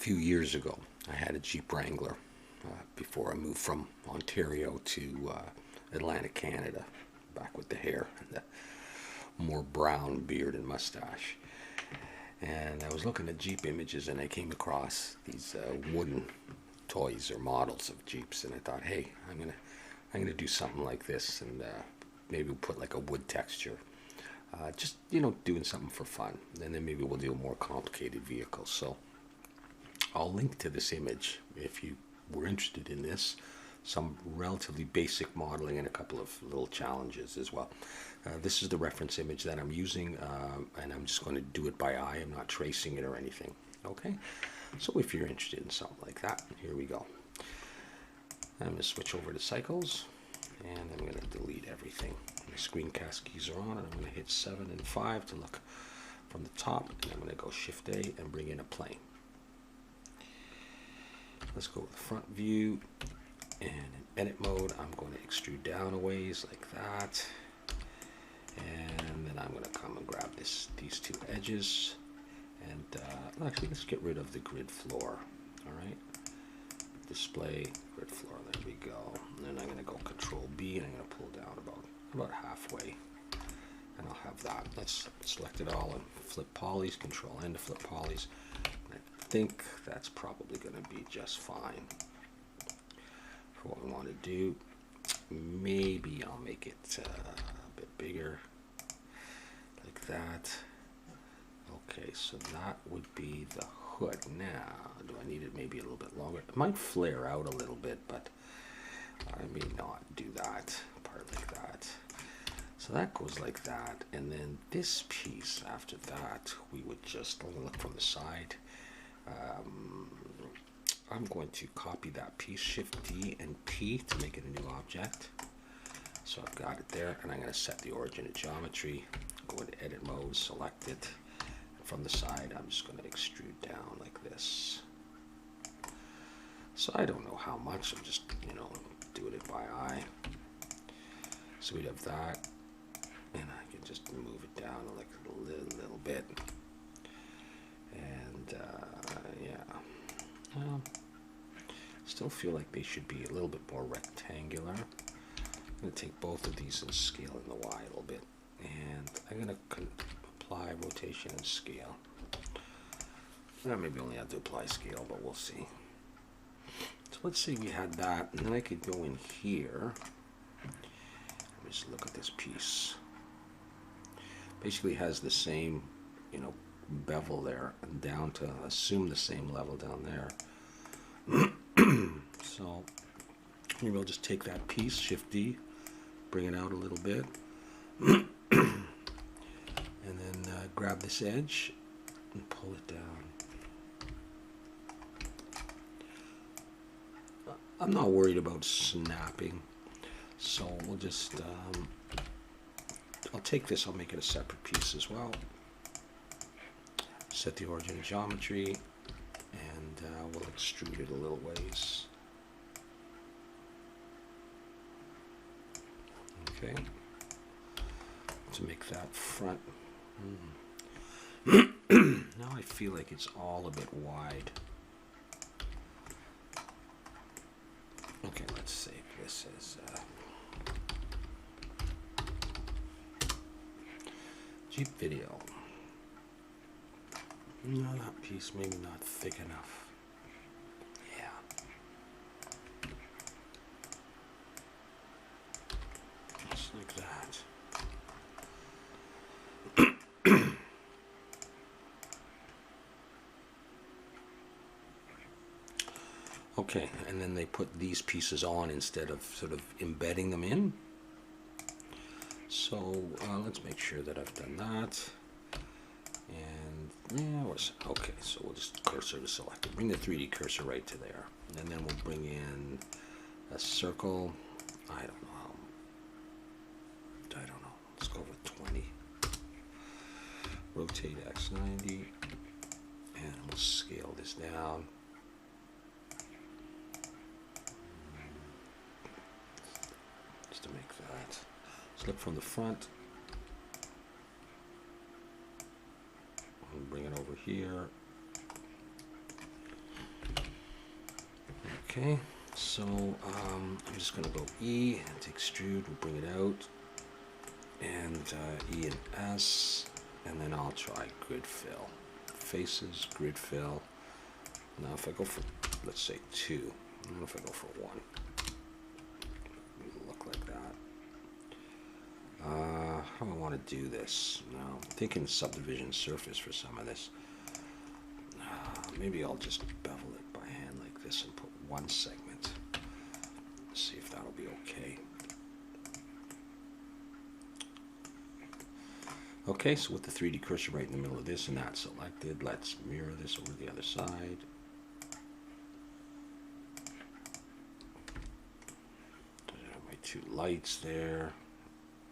few years ago, I had a Jeep Wrangler before I moved from Ontario to Atlantic, Canada, back with the hair and the more brown beard and mustache. And I was looking at Jeep images and I came across these wooden toys or models of Jeeps, and I thought, hey, I'm gonna do something like this, and maybe we'll put like a wood texture. Just doing something for fun, and then maybe we'll do a more complicated vehicle. So I'll link to this image if you were interested in this. Some relatively basic modeling and a couple of little challenges as well. This is the reference image that I'm using, and I'm just going to do it by eye. I'm not tracing it or anything. Okay, so if you're interested in something like that, here we go. I'm going to switch over to cycles, and I'm going to delete everything. The screencast keys are on, and I'm going to hit 7 and 5 to look from the top, and I'm going to go Shift A and bring in a plane. Let's go with the front view, and in edit mode, I'm going to extrude down a ways like that, and then I'm going to come and grab these two edges, and actually let's get rid of the grid floor. All right, display grid floor. There we go. And then I'm going to go Control B, and I'm going to pull down about halfway, and I'll have that. Let's select it all and flip polys. Control N to flip polys. I think that's probably going to be just fine for what we want to do. Maybe I'll make it a bit bigger, like that. Okay, so that would be the hood. Now, do I need it maybe a little bit longer? It might flare out a little bit, but I may not do that part like that. So that goes like that, and then this piece after that, we would just look from the side. I'm going to copy that piece, Shift D and P to make it a new object. So I've got it there, and I'm going to set the origin of geometry, go into edit mode, select it. From the side, I'm just going to extrude down like this. So I don't know how much, I'm just, doing it by eye. So we'd have that, and I can just move it down like a little bit. And yeah, still feel like they should be a little bit more rectangular. I'm going to take both of these and scale in the Y a little bit, and I'm going to apply rotation and scale. Maybe only have to apply scale, but we'll see. So let's say we had that, and then I could go in here. Let me just look at this piece. Basically has the same, bevel there, and down to assume the same level down there. So maybe I'll just take that piece, Shift D, bring it out a little bit, and then grab this edge and pull it down. I'm not worried about snapping, so we'll just, I'll take this, I'll make it a separate piece as well. Set the origin of geometry, and we'll extrude it a little ways. Okay, to make that front. Now I feel like it's all a bit wide. Okay, let's save this as Jeep video. No, that piece maybe not thick enough. Yeah. Just like that. Okay, and then they put these pieces on instead of sort of embedding them in. So let's make sure that I've done that. And yeah, okay, so we'll just cursor to select it. Bring the 3D cursor right to there. And then we'll bring in a circle. I don't know. Let's go with 20. Rotate X 90. And we'll scale this down. To make that. Let's look from the front. We'll bring it over here. Okay, so I'm just going to go E to extrude, we'll bring it out, and E and S, and then I'll try grid fill. Faces, grid fill. Now if I go for, let's say 2, I don't know if I go for 1. It'll look like that. How do I want to do this? Now, I'm thinking subdivision surface for some of this. Maybe I'll just bevel it by hand like this and put 1 segment. See if that'll be okay. Okay, so with the 3D cursor right in the middle of this and that selected, let's mirror this over the other side. I have my 2 lights there.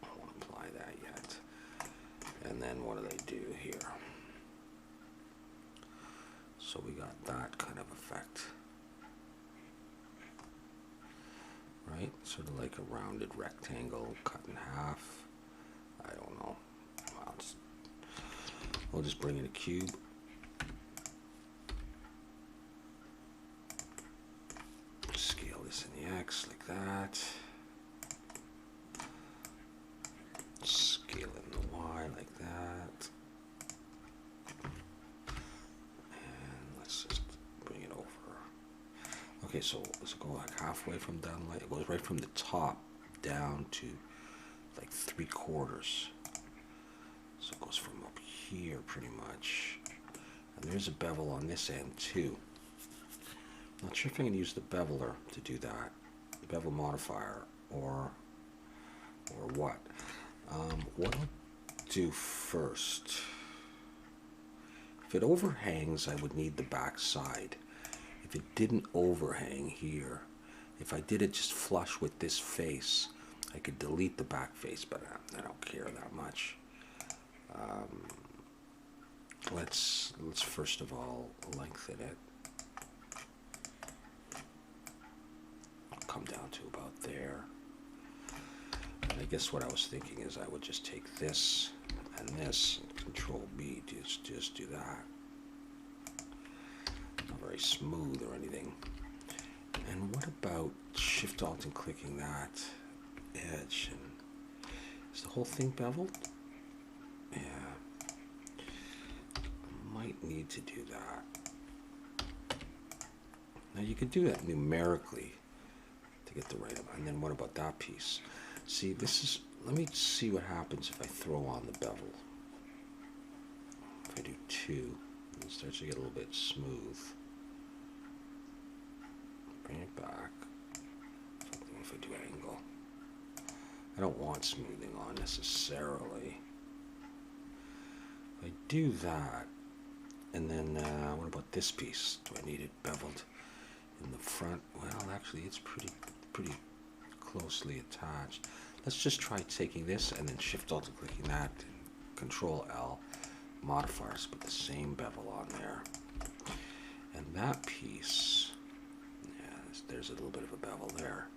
I won't apply that yet. And then what do they do here? So we got that kind of effect. Right? Sort of like a rounded rectangle cut in half. I don't know. We'll just bring in a cube. Scale this in the X like that. Scale it in the Y like that. And let's just bring it over. Okay, so does it go like halfway from down? It goes right from the top down to like 3/4. So it goes from up here pretty much. And there's a bevel on this end too. Not sure if I can use the beveler to do that. The bevel modifier or what. What I'll do first, if it overhangs, I would need the back side. If it didn't overhang here, if I did it just flush with this face, I could delete the back face, but I don't care that much. Let's first of all lengthen it. I'll come down to about there. And I guess what I was thinking is I would just take this and this, and Control B, just do that. Not very smooth or anything. And what about Shift Alt and clicking that edge? And is the whole thing beveled? Yeah. Might need to do that. Now you could do that numerically to get the right amount. And then what about that piece? See, this is, let me see what happens if I throw on the bevel. If I do 2, it starts to get a little bit smooth. Bring it back. If I do angle. I don't want smoothing on necessarily. If I do that, and then what about this piece? Do I need it beveled in the front? Well, actually, it's pretty closely attached. Let's just try taking this and then Shift Alt and clicking that, Control L, modifiers, put the same bevel on there. And that piece, yeah, there's a little bit of a bevel there.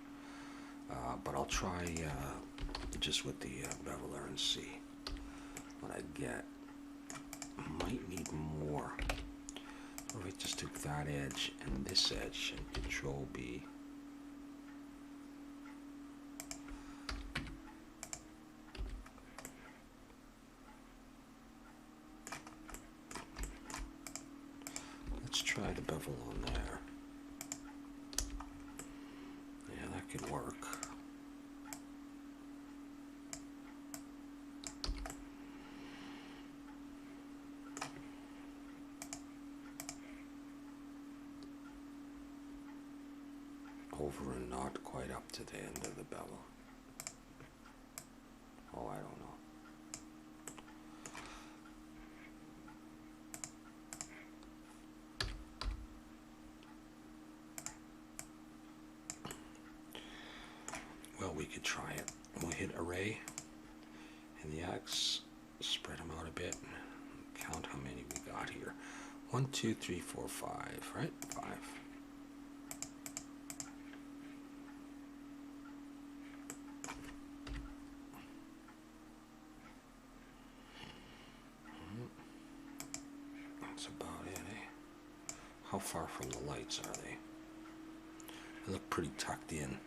But I'll try just with the beveler and see what I get. Might need more. Or if I just took that edge and this edge and Control B. Let's try the bevel on there. Yeah, that could work. Over and not quite up to the end of the bevel. Oh, I don't know. Well, we could try it. We'll hit Array in the X, spread them out a bit, count how many we got here. 1, 2, 3, 4, 5, right? 5. That's about it, eh? How far from the lights are they? They look pretty tucked in.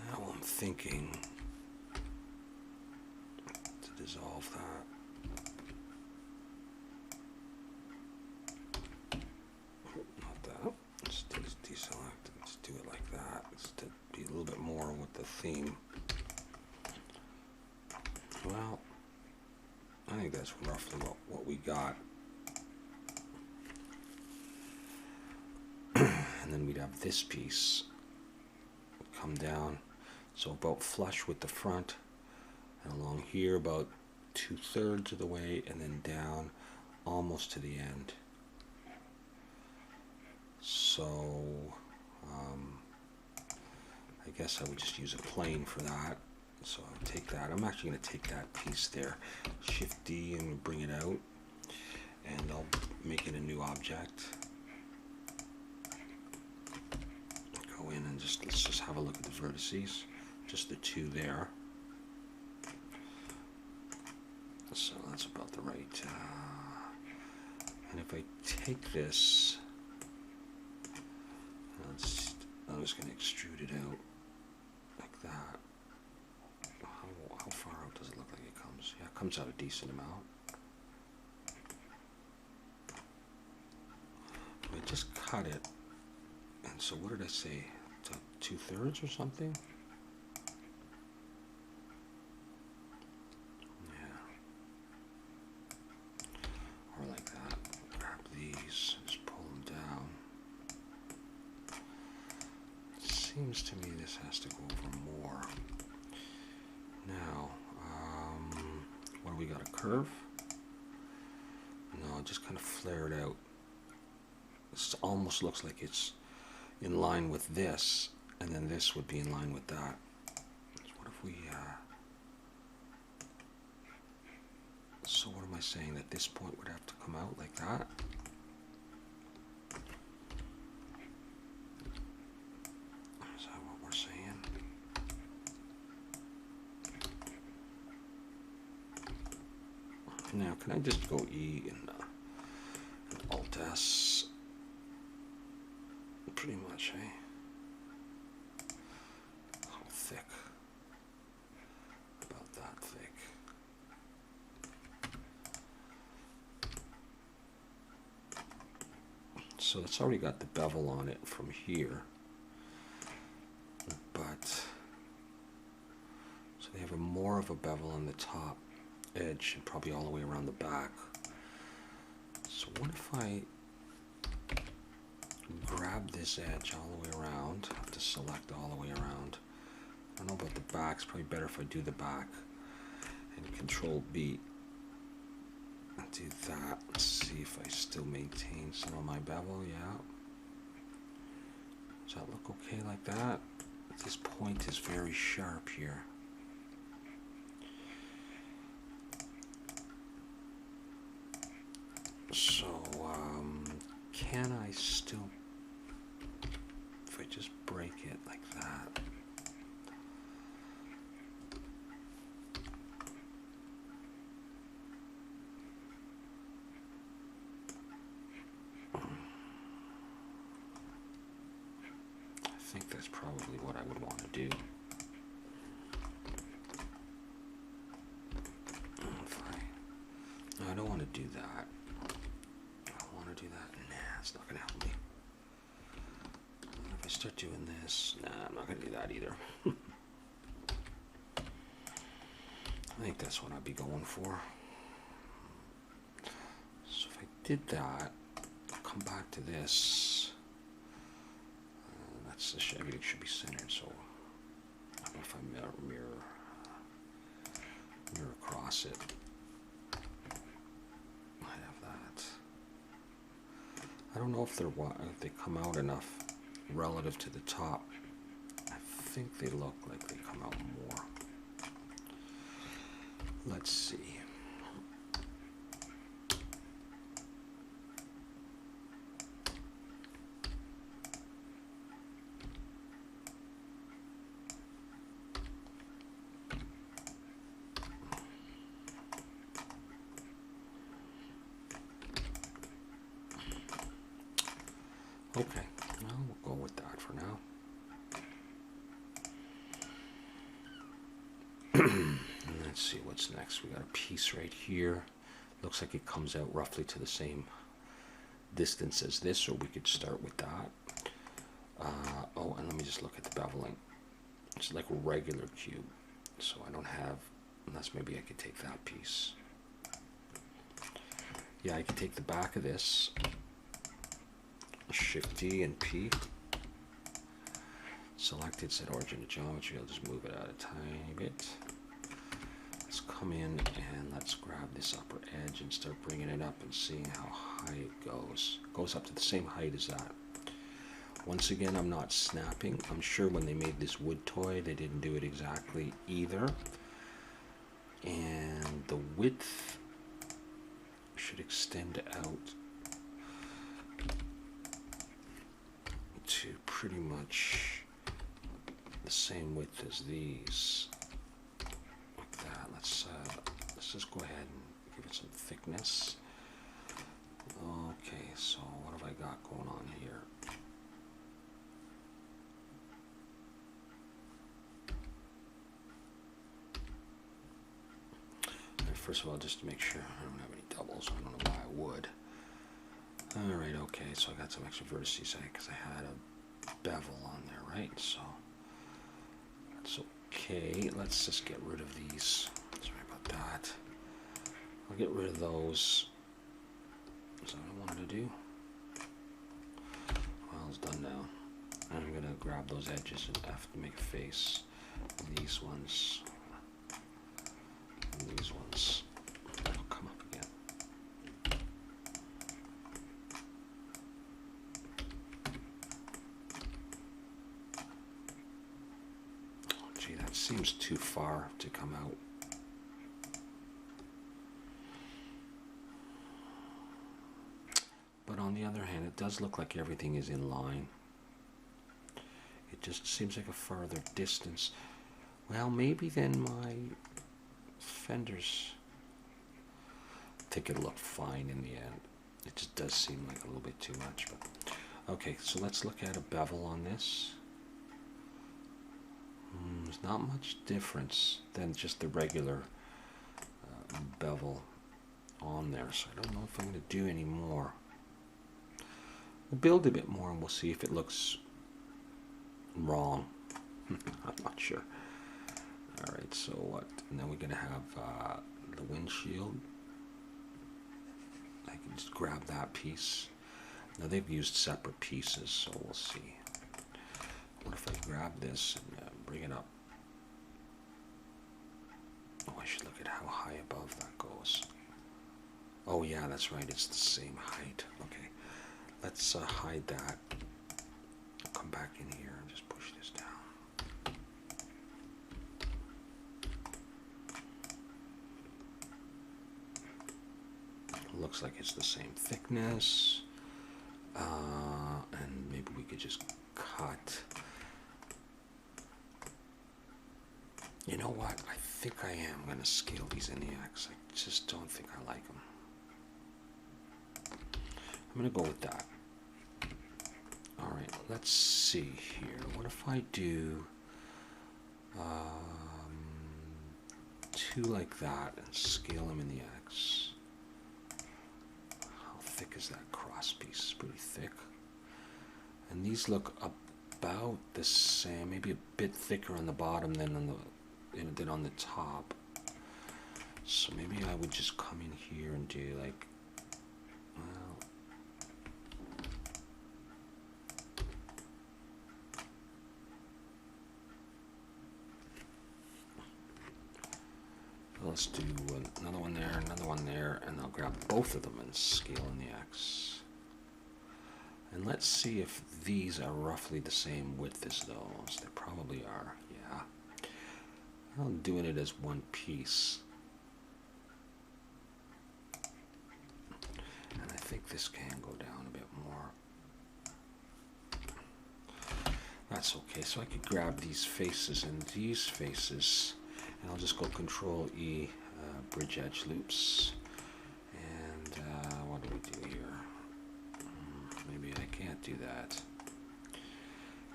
Now I'm thinking to dissolve that. Not that. Just deselect it. Just do it like that. Just to be a little bit more with the theme. Well, I think that's roughly what we got. And then we'd have this piece come down, so about flush with the front, and along here about 2/3 of the way, and then down almost to the end. So I guess I would just use a plane for that. So I'll take that. I'm actually going to take that piece there, Shift D, and bring it out, and I'll make it a new object. Go in and let's just have a look at the vertices, just the two there. So that's about the right. And if I take this, I'm just going to extrude it out like that. How far out does it look like it comes? Yeah, it comes out a decent amount. I just cut it, and so what did I say? 2/3 or something? Yeah. Or like that. Grab these, just pull them down. It seems to me this has to go over more. Now, what do we got? A curve? No, just kind of flare it out. This almost looks like it's in line with this, and then this would be in line with that. So what if we, so what am I saying? That this point would have to come out like that? Is that what we're saying? Now, can I just go E and Alt S? Pretty much, eh? How thick? About that thick. So it's already got the bevel on it from here, but so they have more of a bevel on the top edge and probably all the way around the back. So what if I grab this edge all the way around? I have to select all the way around. I don't know about the back. It's probably better if I do the back and Control B. I'll do that. Let's see if I still maintain some of my bevel. Yeah. Does that look okay like that? This point is very sharp here. So, can I still, if I just break it like that, I think that's probably what I would want to do. No, I don't want to do that. Do that. Nah, it's not gonna help me. If I start doing this, nah, I'm not gonna do that either. I think that's what I'd be going for. So if I did that, I'll come back to this. That's the everything should be centered. So I don't know if I mirror across it. I don't know if they come out enough relative to the top. I think they look like they come out more. Let's see. Okay, well, we'll go with that for now. And let's see what's next. We got a piece right here. Looks like it comes out roughly to the same distance as this, or we could start with that. Oh, and let me just look at the beveling. It's like a regular cube, so I don't have, unless maybe I could take that piece. Yeah, I could take the back of this, Shift D and P, select it, set origin to geometry. I'll just move it out a tiny bit. Let's come in and let's grab this upper edge and start bringing it up and seeing how high it goes. It goes up to the same height as that. Once again, I'm not snapping. I'm sure when they made this wood toy, they didn't do it exactly either. And the width should extend out to pretty much the same width as these. Like that. Let's just go ahead and give it some thickness. Okay, so what have I got going on here? First of all, just to make sure I don't have any doubles. I don't know why I would. Alright, okay, so I got some extra vertices because I had a bevel on there, right? So that's okay. Let's just get rid of these. Sorry about that. I'll get rid of those. Is that what I wanted to do? Well, it's done now. I'm going to grab those edges and have to make a face. These ones. And these ones. That'll come up again. Oh, gee, that seems too far to come out. But on the other hand, it does look like everything is in line. It just seems like a farther distance. Well, maybe then my Fenders, I think it'll look fine in the end. It just does seem like a little bit too much. But okay, so let's look at a bevel on this. There's not much difference than just the regular bevel on there, so I don't know if I'm going to do any more. We'll build a bit more and we'll see if it looks wrong. I'm not sure. Alright, so what? And then we're going to have the windshield. I can just grab that piece. Now they've used separate pieces, so we'll see. What if I grab this and bring it up? Oh, I should look at how high above that goes. Oh yeah, that's right, it's the same height. Okay, let's hide that. I'll come back in here and just push this down. Looks like it's the same thickness, and maybe we could just cut. You know what? I think I am going to scale these in the X. I just don't think I like them. I'm going to go with that. Alright, let's see here. What if I do two like that and scale them in the X? Thick is that cross piece? It's pretty thick. And these look about the same, maybe a bit thicker on the bottom than on the top. So maybe I would just come in here and do like, well, let's do another one there, and I'll grab both of them and scale in the X. And let's see if these are roughly the same width as those. They probably are, yeah. I'm doing it as one piece. And I think this can go down a bit more. That's okay, so I could grab these faces and these faces, and I'll just go Control E, bridge edge loops. And what do we do here? Maybe I can't do that.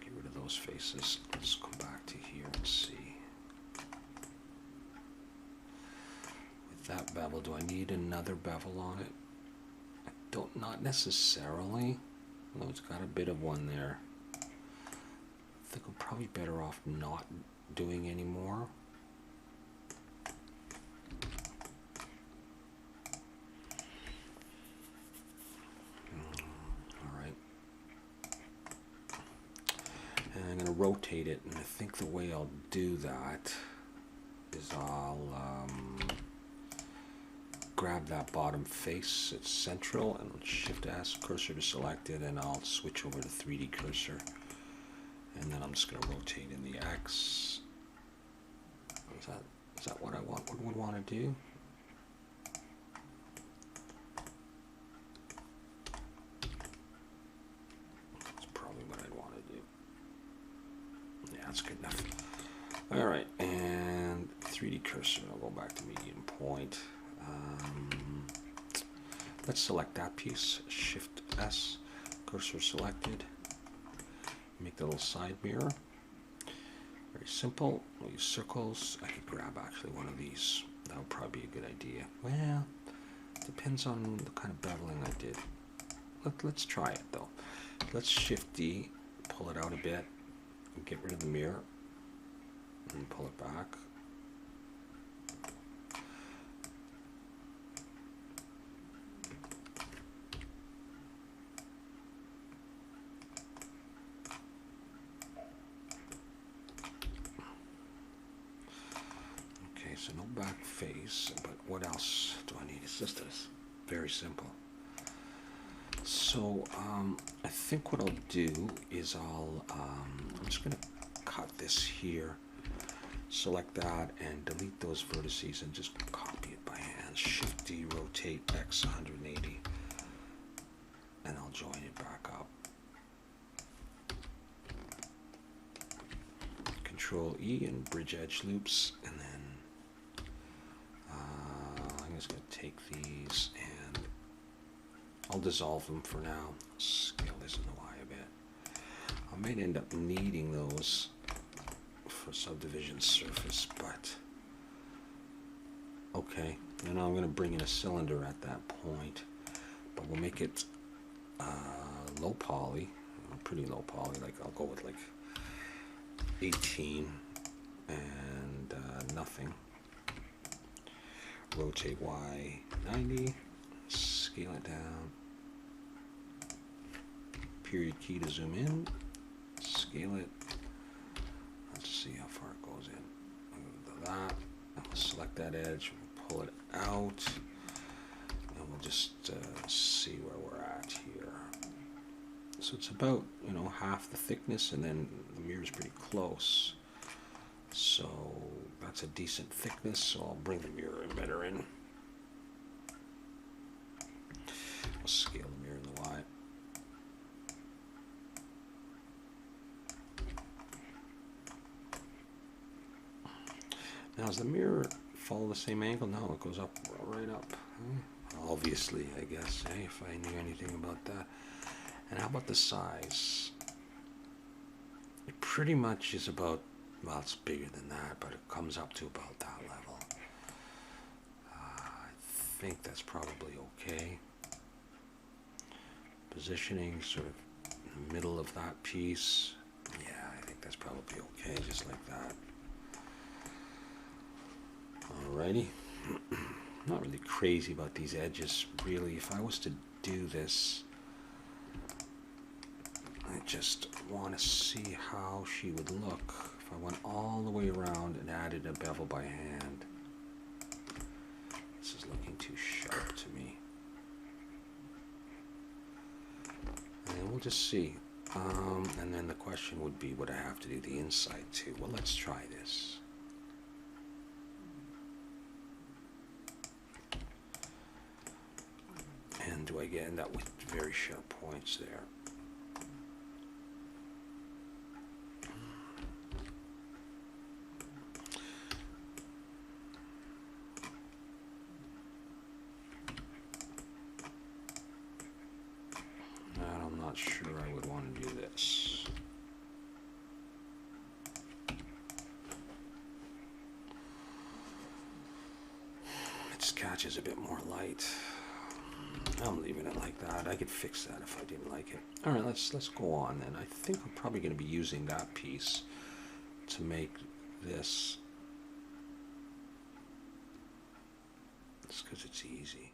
Get rid of those faces. Let's come back to here and see. With that bevel, do I need another bevel on it? I don't, not necessarily. Although it's got a bit of one there. I think I'm probably better off not doing any more. I'm going to rotate it, and I think the way I'll do that is I'll grab that bottom face, it's central, and Shift S, cursor to selected, and I'll switch over to 3D cursor, and then I'm just going to rotate in the X. Is that what I want? What we want to do? That's probably what I'd want to do. Yeah, that's good enough. All right, and 3D cursor. I'll go back to medium point. Let's select that piece. Shift S, cursor selected. Make the little side mirror. Very simple. We'll use circles. I could grab actually one of these. That would probably be a good idea. Well, depends on the kind of beveling I did. Let's try it though. Let's Shift D, pull it out a bit, and get rid of the mirror, and pull it back. Okay, so no back face, but what else do I need? It's just this. Very simple. So I think what I'll do is I'm just going to cut this here, select that, and delete those vertices, and just copy it by hand. Shift D, rotate X 180, and I'll join it back up. Control E and bridge edge loops, and then I'm just going to take these and I'll dissolve them for now. Scale this in the Y a bit. I might end up needing those for subdivision surface, but okay. And I'm going to bring in a cylinder at that point, but we'll make it low poly, pretty low poly. Like I'll go with like 18 and nothing. Rotate Y 90. Scale it down. Period key to zoom in. Scale it. Let's see how far it goes in. I'll go to that. I'll select that edge. We'll pull it out. And we'll just see where we're at here. So it's about, you know, half the thickness, and then the mirror is pretty close. So that's a decent thickness. So I'll bring the mirror emitter in. I'll scale the mirror in the Y. Now, does the mirror follow the same angle? No, it goes up, right up. Obviously, I guess, if I knew anything about that. And how about the size? It pretty much is about, well, it's bigger than that, but it comes up to about that level. I think that's probably okay. Positioning sort of in the middle of that piece. Yeah, I think that's probably okay, just like that. Alrighty. Not really crazy about these edges, really. If I was to do this, I just want to see how she would look if I went all the way around and added a bevel by hand. This is looking too sharp to me. And we'll just see. And then the question would be, would I have to do the inside too? Well, let's try this. And do I end up with very sharp points there? I'm not sure notch is a bit more light. I'm leaving it like that. I could fix that if I didn't like it. All right, let's go on then. I think I'm probably going to be using that piece to make this, just because it's easy.